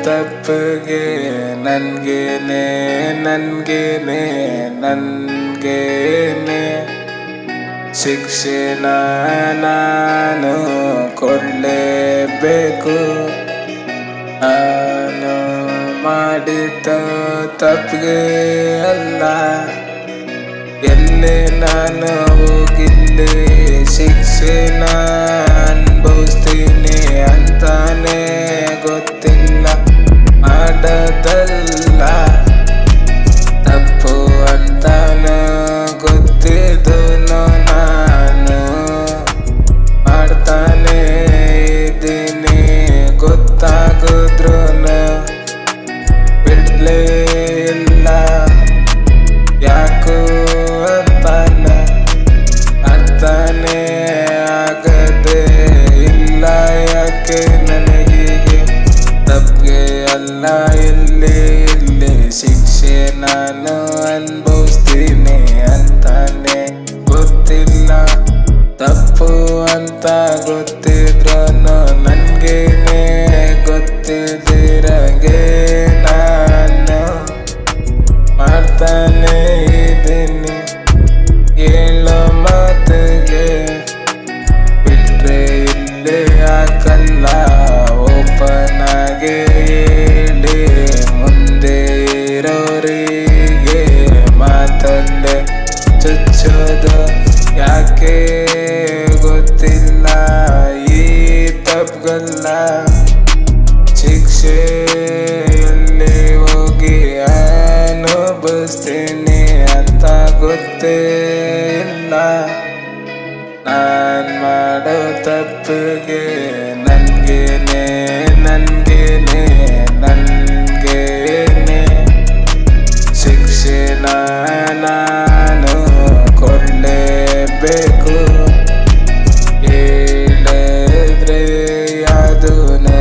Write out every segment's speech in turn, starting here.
ತಪ್ಪಿಗೆ ನನ್ಗೇನೆ ನನ್ಗೇನೆ ನನ್ಗೇನೆ ಶಿಕ್ಷೆನ ನಾನು ಕೊಡಲೇಬೇಕು. ನಾನು ಮಾಡಿದ ತಪ್ಪಿಗೆ ಅಲ್ಲ, ಎಲ್ಲೇ ನಾನು ಹೋಗಿಲ್ಲಿ ಶಿಕ್ಷೆನ ಅನುಭವಿಸ್ತೀನಿ ಅಂತಾನೆ ಗೊತ್ತಿಲ್ಲ. ಮಾಡದಲ್ಲ ತಪ್ಪು ಅಂತಾನು ಗೊತ್ತಿದ್ದು ನಾನು ಮಾಡ್ತಾನೆ ಇದ್ದೀನಿ. ಗೊತ್ತಾಗಿದ್ರು ಬಿಡ್ಲೇ ಇಲ್ಲ, ಯಾಕೋ ಅಂತಾನ ಅರ್ಥನೇ ಆಗದೆ ಇಲ್ಲ. ಯಾಕೆ ನನಗೀಗೆ ತಪ್ಪಿಗೆ ಅಲ್ಲ, ಇಲ್ಲಿ ಶಿಕ್ಷೆ ನಾನು ಅನುಭವಿಸ್ತೀನಿ ಅಂತಾನೆ ಗೊತ್ತಿಲ್ಲ. ತಪ್ಪು ಅಂತ ಗೊತ್ತಿದ್ರು ನನ್ಗೇನೆ ಗೊತ್ತಿದ್ದಿರಂಗೆ ನಾನು ಮಾಡ್ತಾನೆ ಇದ್ದೀನಿ. ಹೇಳೋ ಮಾತಿಗೆ ಬಿಟ್ರೆ ಇಲ್ಲೇ ಹಾಕಲ್ಲ, ಓಪನ್ ಆಗಿ ಹೇಳಿ ಮುಂದೆ ಇರೋರಿಗೆ ಮಾತಲ್ಲೇ ಚುಚ್ಚೋದು ಯಾಕೆ ಗೊತ್ತಿಲ್ಲ. ಈ ತಪ್ಪುಗಲ್ಲ ಶಿಕ್ಷೆ ಎಲ್ಲಿ ಹೋಗಿ ಅನುಭವಿಸ್ತೀನಿ ಅಂತ ಗೊತ್ತೇ ಇಲ್ಲ. ನಾನ್ ಮಾಡೋ ತಪ್ಪಿಗೆ ನನ್ಗೇನೆ ನನ್ಗೇನೆ ನನ್ಗೇನೆ ಶಿಕ್ಷೆನ ನಾನು ಕೊಡಲೇಬೇಕು. ಹೇಳಿದ್ರೆ ಅದೂನು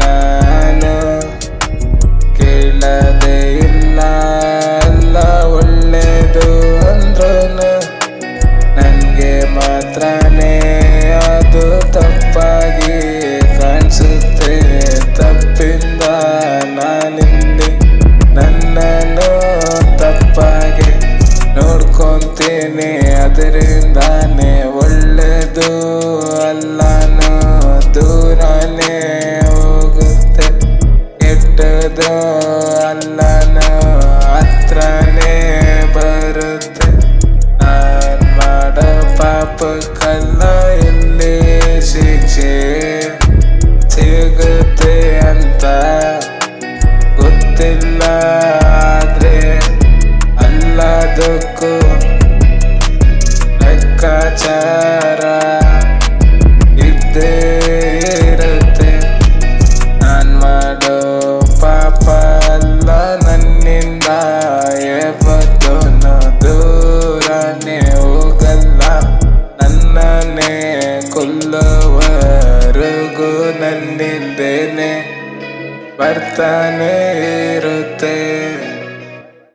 ನಾನು ಕೇಳದೆ ಇಲ್ಲ. ಎಲ್ಲ ಒಳ್ಳೇದು ಅಂದ್ರೂ ನನಗೆ ಮಾತ್ರನೇ ಅದು ತಪ್ಪಾಗಿ ಕಾಣಿಸುತ್ತೆ. ತಪ್ಪಿಂದ ನಾನಿಲ್ಲಿ ನನ್ನನ್ನು ತಪ್ಪಾಗಿ ನೋಡ್ಕೊಂತೀನಿ, ಅದರಿಂದಾನೇ ಒಳ್ಳೆದು ಎಲ್ಲಾನು ದೂರನೇ ಹೋಗುತ್ತೆ. ಕೆಟ್ಟದು ಎಲ್ಲಾನು ಹತ್ರನೇ ಬರುತ್ತೆ. ನಾನ್ ಮಾಡೋ ಪಾಪಕ್ಕೆಲ್ಲ ಇಲ್ಲಿ ಶಿಕ್ಷೆ ಸಿಗುತ್ತೆ ಅಂತ ಗೊತ್ತಿಲ್ಲ. ಆದ್ರೆ ಎಲ್ಲದಕ್ಕೂ ಲೆಕ್ಕಾಚಾರ ಇದ್ದೇ ಇರುತ್ತೆ. ನಾನ್ ಮಾಡೋ ಪಾಪ ಎಲ್ಲ ನನ್ನಿಂದ ಯಾವತ್ತೂ ದೂರನೇ ಹೋಗಲ್ಲ. ನನ್ನನ್ನೇ ಕೊಲ್ಲುವವರೆಗೂ ನನ್ನಿಂದೇನೆ ಬರ್ತಾನೆ ಇರು.